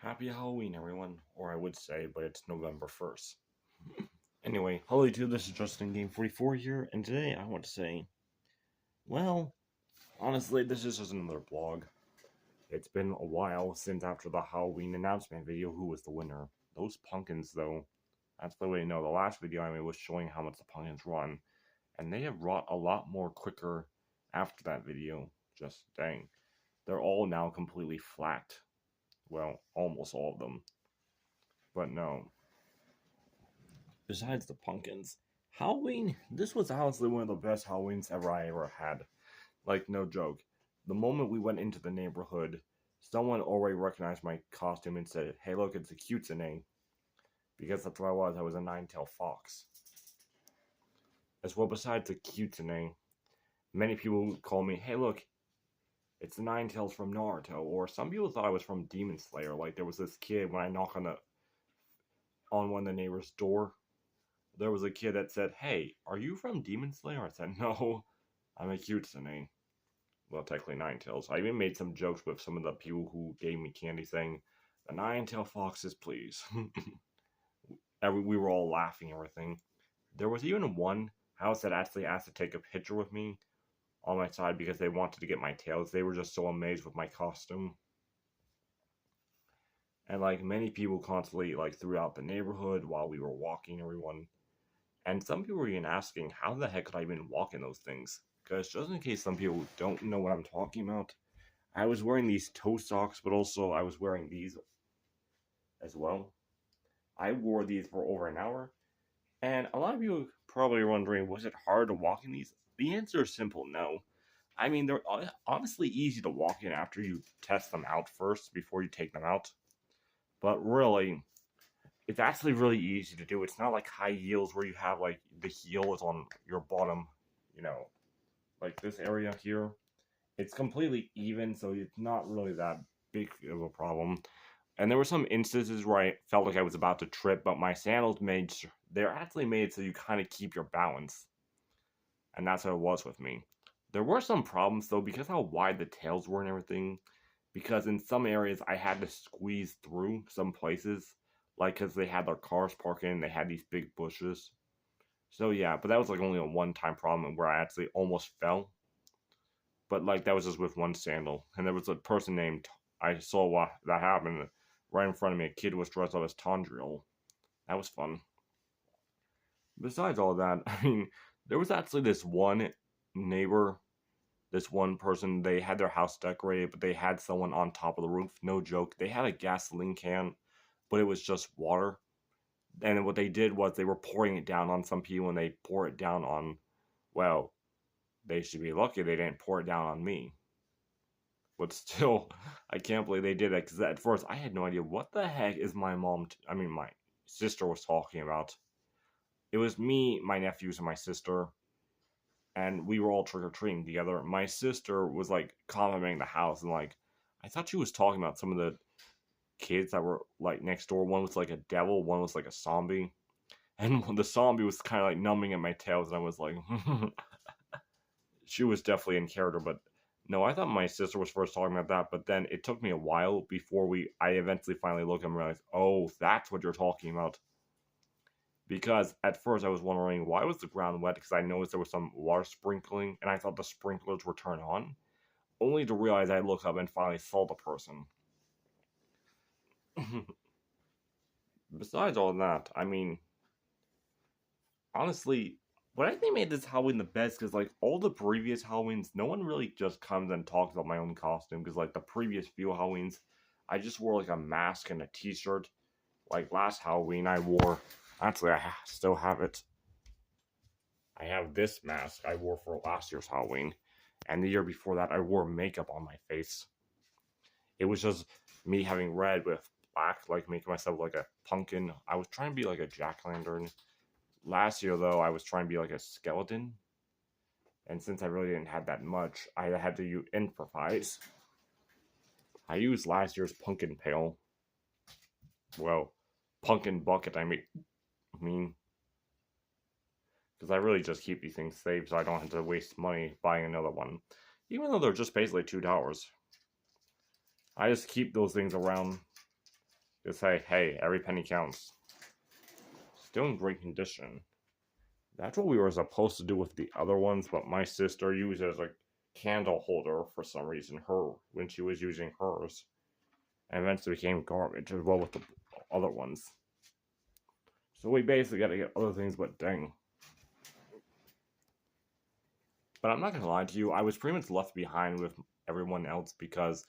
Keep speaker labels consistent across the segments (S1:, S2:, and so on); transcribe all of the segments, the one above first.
S1: Happy Halloween, everyone. Or I would say, but it's November 1st. Anyway, hello YouTube, this is Justin Game 44 here, and today I want to say, well, honestly, this is just another vlog. It's been a while since after the Halloween announcement video who was the winner. Those pumpkins, though, that's the way to know. The last video I made was showing how much the pumpkins run, and they have rot a lot more quicker after that video. Just dang. They're all now completely flat. Well, almost all of them. But no. Besides the pumpkins, Halloween, this was honestly one of the best Halloweens I ever had. Like, no joke. The moment we went into the neighborhood, someone already recognized my costume and said, "Hey, look, it's a Kitsune." Because that's what I was. I was a nine-tailed fox. As well, besides the Kitsune, many people would call me, "Hey, look, it's the Ninetales from Naruto." Or some people thought I was from Demon Slayer. Like, there was this kid, when I knock on one of the neighbors' door, there was a kid that said, "Hey, are you from Demon Slayer?" I said, "No, I'm a Kitsune." Well, technically Ninetales. I even made some jokes with some of the people who gave me candy saying, "The Ninetail Foxes, please." We were all laughing and everything. There was even one house that actually asked to take a picture with me on my side because they wanted to get my tails. They were just so amazed with my costume. And like many people constantly like throughout the neighborhood while we were walking, everyone. And some people were even asking, how the heck could I even walk in those things? Because just in case some people don't know what I'm talking about, I was wearing these toe socks, but also I was wearing these as well. I wore these for over an hour, and a lot of you probably are wondering, was it hard to walk in these? The answer is simple, no. I mean, they're honestly easy to walk in after you test them out first before you take them out. But really, it's actually really easy to do. It's not like high heels where you have like the heel is on your bottom, like this area here. It's completely even, so it's not really that big of a problem. And there were some instances where I felt like I was about to trip, but my sandals they're actually made so you kind of keep your balance. And that's how it was with me. There were some problems though, because how wide the tails were and everything. Because in some areas I had to squeeze through some places, like because they had their cars parking and they had these big bushes. So yeah, but that was like only a one-time problem where I actually almost fell. But like that was just with one sandal, and there was a person named I saw what that happened right in front of me. A kid was dressed up as Tondriel. That was fun. Besides all that, I mean, there was actually this one neighbor, this one person. They had their house decorated, but they had someone on top of the roof. No joke. They had a gasoline can, but it was just water. And what they did was they were pouring it down on some people, and they pour it down on, well, they should be lucky they didn't pour it down on me. But still, I can't believe they did that, because at first I had no idea what the heck is my my sister was talking about. It was me, my nephews, and my sister, and we were all trick-or-treating together. My sister was like complimenting the house, and like, I thought she was talking about some of the kids that were like next door. One was like a devil, one was like a zombie. And the zombie was kind of like numbing at my tails, and I was like, she was definitely in character. But no, I thought my sister was first talking about that, but then it took me a while before I eventually finally looked and realized, oh, that's what you're talking about. Because at first I was wondering why was the ground wet, because I noticed there was some water sprinkling, and I thought the sprinklers were turned on, only to realize I looked up and finally saw the person. Besides all that, I mean, honestly, what I think made this Halloween the best, because like all the previous Halloweens, no one really just comes and talks about my own costume. Because like the previous few Halloweens, I just wore like a mask and a T-shirt. Like last Halloween, I wore. Actually, I still have it. I have this mask I wore for last year's Halloween, and the year before that, I wore makeup on my face. It was just me having red with black, like making myself like a pumpkin. I was trying to be like a jack-o'-lantern. Last year, though, I was trying to be like a skeleton. And since I really didn't have that much, I had to improvise. I used last year's pumpkin pail. Well, pumpkin bucket, I mean. Because I really just keep these things safe so I don't have to waste money buying another one. Even though they're just basically $2. I just keep those things around. Just say, hey, every penny counts. Still in great condition. That's what we were supposed to do with the other ones, but my sister used it as a candle holder for some reason, when she was using hers. And eventually became garbage as well with the other ones. So we basically gotta get other things, but dang. But I'm not gonna lie to you, I was pretty much left behind with everyone else because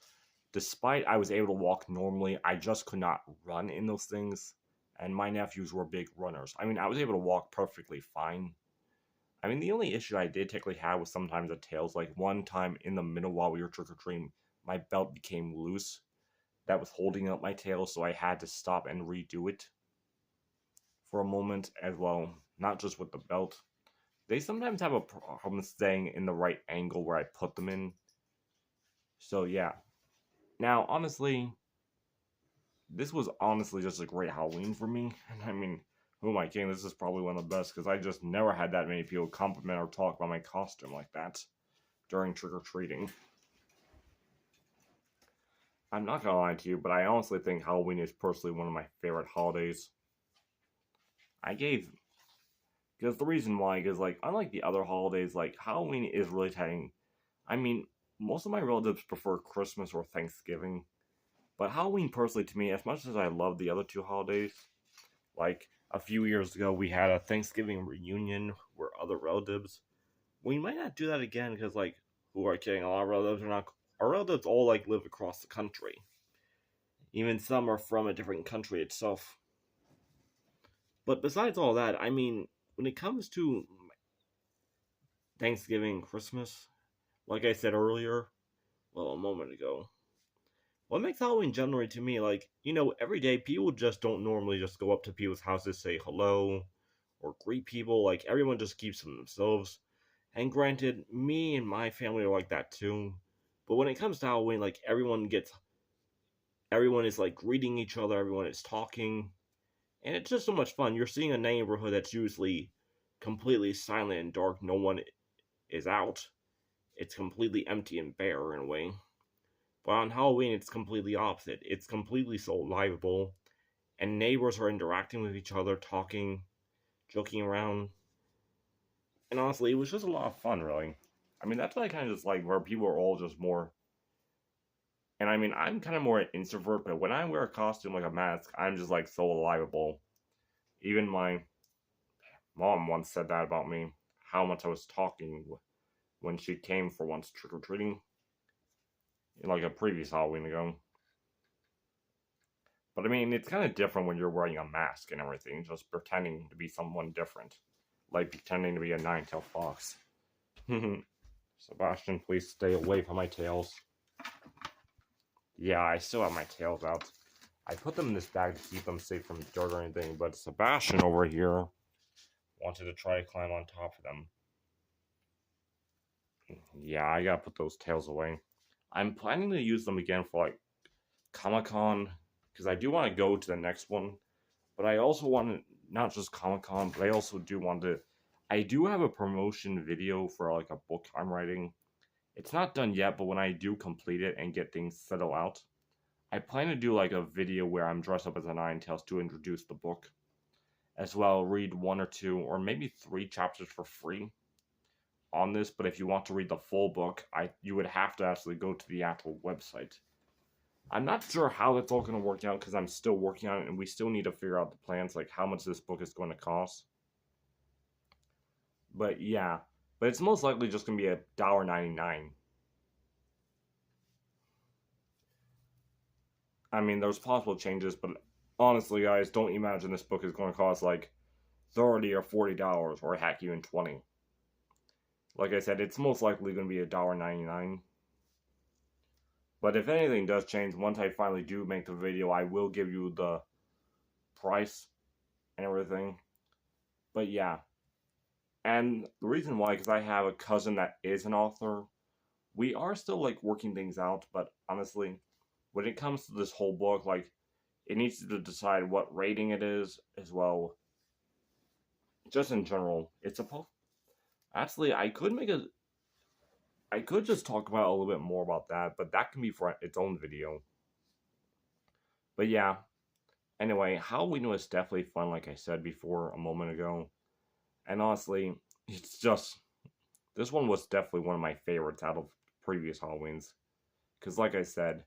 S1: despite I was able to walk normally, I just could not run in those things. And my nephews were big runners. I mean, I was able to walk perfectly fine. I mean, the only issue I did technically have was sometimes the tails. Like one time in the middle while we were trick or treating, my belt became loose. That was holding up my tail, so I had to stop and redo it for a moment as well. Not just with the belt. They sometimes have a problem staying in the right angle where I put them in. So yeah. Now, honestly, this was honestly just a great Halloween for me. And I mean, who am I kidding? This is probably one of the best because I just never had that many people compliment or talk about my costume like that during trick-or-treating. I'm not gonna lie to you, but I honestly think Halloween is personally one of my favorite holidays. Because the reason why, because like, unlike the other holidays, like, Halloween is really telling. I mean, most of my relatives prefer Christmas or Thanksgiving. But Halloween, personally, to me, as much as I love the other two holidays, like a few years ago, we had a Thanksgiving reunion where other relatives. We might not do that again because, like, who are kidding? A lot of relatives are not. Our relatives all like live across the country. Even some are from a different country itself. But besides all that, I mean, when it comes to Thanksgiving, Christmas, like I said earlier, well, a moment ago, what makes Halloween generally to me, like, every day people just don't normally just go up to people's houses, say hello, or greet people. Like, everyone just keeps to themselves. And granted, me and my family are like that too. But when it comes to Halloween, like, everyone is like greeting each other, everyone is talking. And it's just so much fun. You're seeing a neighborhood that's usually completely silent and dark. No one is out. It's completely empty and bare in a way. But on Halloween, it's completely opposite. It's completely so livable, and neighbors are interacting with each other, talking, joking around. And honestly, it was just a lot of fun, really. I mean, that's what I kind of just like, where people are all just more. And I mean, I'm kind of more an introvert, but when I wear a costume like a mask, I'm just like so livable. Even my mom once said that about me, how much I was talking when she came for once trick or treating, like a previous Halloween ago. But I mean, it's kind of different when you're wearing a mask and everything, just pretending to be someone different. Like pretending to be a nine-tailed fox. Sebastian, please stay away from my tails. Yeah, I still have my tails out. I put them in this bag to keep them safe from dirt or anything, but Sebastian over here wanted to try to climb on top of them. Yeah, I gotta put those tails away. I'm planning to use them again for like Comic-Con, because I do want to go to the next one, but I also want to, not just Comic-Con, but I also do want to, I do have a promotion video for like a book I'm writing. It's not done yet, but when I do complete it and get things settled out, I plan to do like a video where I'm dressed up as a Ninetales to introduce the book. As well, read one or two, or maybe 3 chapters for free on this, but if you want to read the full book, you would have to actually go to the actual website. I'm not sure how that's all going to work out because I'm still working on it and we still need to figure out the plans, like how much this book is going to cost. But yeah, but it's most likely just going to be $1.99. I mean, there's possible changes, but honestly, guys, don't imagine this book is going to cost like $30 or $40 or heck, even 20. Like I said, it's most likely going to be $1.99. But if anything does change, once I finally do make the video, I will give you the price and everything. But yeah. And the reason why, because I have a cousin that is an author, we are still like working things out, but honestly, when it comes to this whole book, like, it needs to decide what rating it is as well. Just in general, it's a actually, I could just talk about a little bit more about that, but that can be for its own video. But yeah, Anyway, Halloween was definitely fun, like I said before a moment ago. And honestly, it's just this one was definitely one of my favorites out of previous Halloweens. Because, like I said,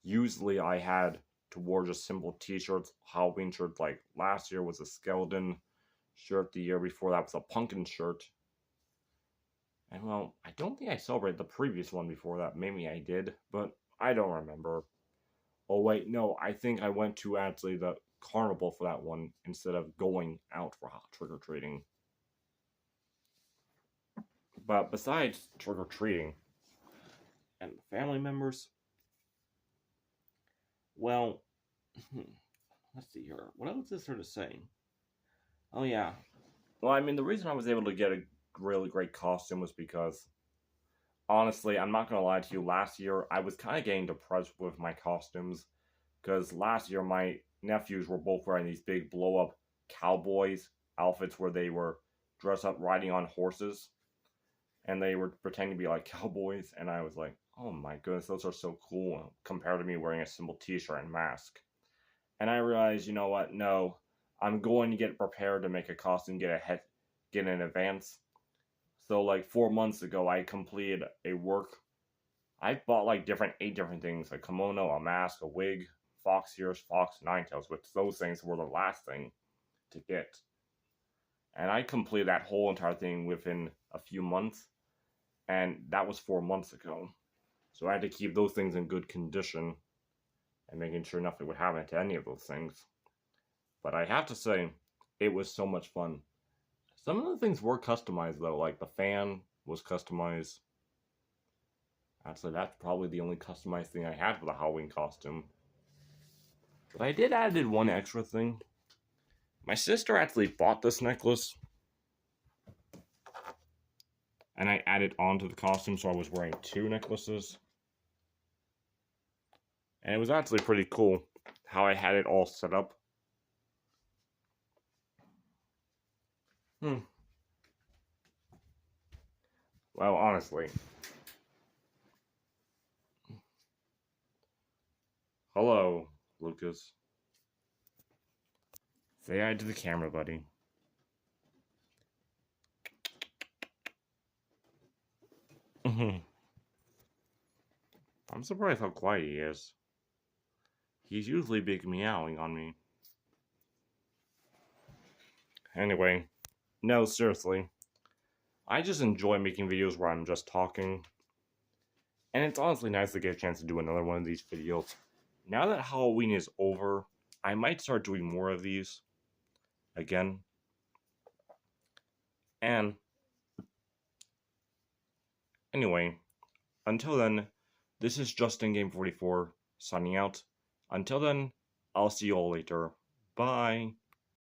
S1: usually I had to wear just simple t shirts, Halloween shirts. Like last year was a skeleton shirt, the year before that was a pumpkin shirt. And well, I don't think I celebrated the previous one before that. Maybe I did, but I don't remember. Oh, wait, no, I think I went to actually the carnival for that one instead of going out for trick or treating. But besides trick or treating and family members, well, let's see here. What else is there to say? Oh, yeah. Well, I mean, the reason I was able to get a really great costume was because, honestly, I'm not going to lie to you, last year I was kind of getting depressed with my costumes because last year my nephews were both wearing these big blow up cowboys outfits where they were dressed up riding on horses and they were pretending to be like cowboys, and I was like, oh my goodness, those are so cool compared to me wearing a simple t-shirt and mask. And I realized, you know what, no, I'm going to get prepared to make a costume, get in advance. So like 4 months ago I completed a work. I bought like 8 different things, a kimono, a mask, a wig, fox ears, fox ninetails, which those things were the last thing to get. And I completed that whole entire thing within a few months, and that was 4 months ago. So I had to keep those things in good condition and making sure nothing would happen to any of those things. But I have to say, it was so much fun. Some of the things were customized though, like the fan was customized. Actually, that's probably the only customized thing I had for the Halloween costume. But I did added one extra thing. My sister actually bought this necklace, and I added onto the costume, so I was wearing 2 necklaces. And it was actually pretty cool how I had it all set up. Well, honestly. Hello, Lucas. Say hi to the camera, buddy. I'm surprised how quiet he is. He's usually big meowing on me. Anyway, no, seriously. I just enjoy making videos where I'm just talking. And it's honestly nice to get a chance to do another one of these videos. Now that Halloween is over, I might start doing more of these again. And anyway, until then, this is Justin Game 44 signing out. Until then, I'll see you all later. Bye.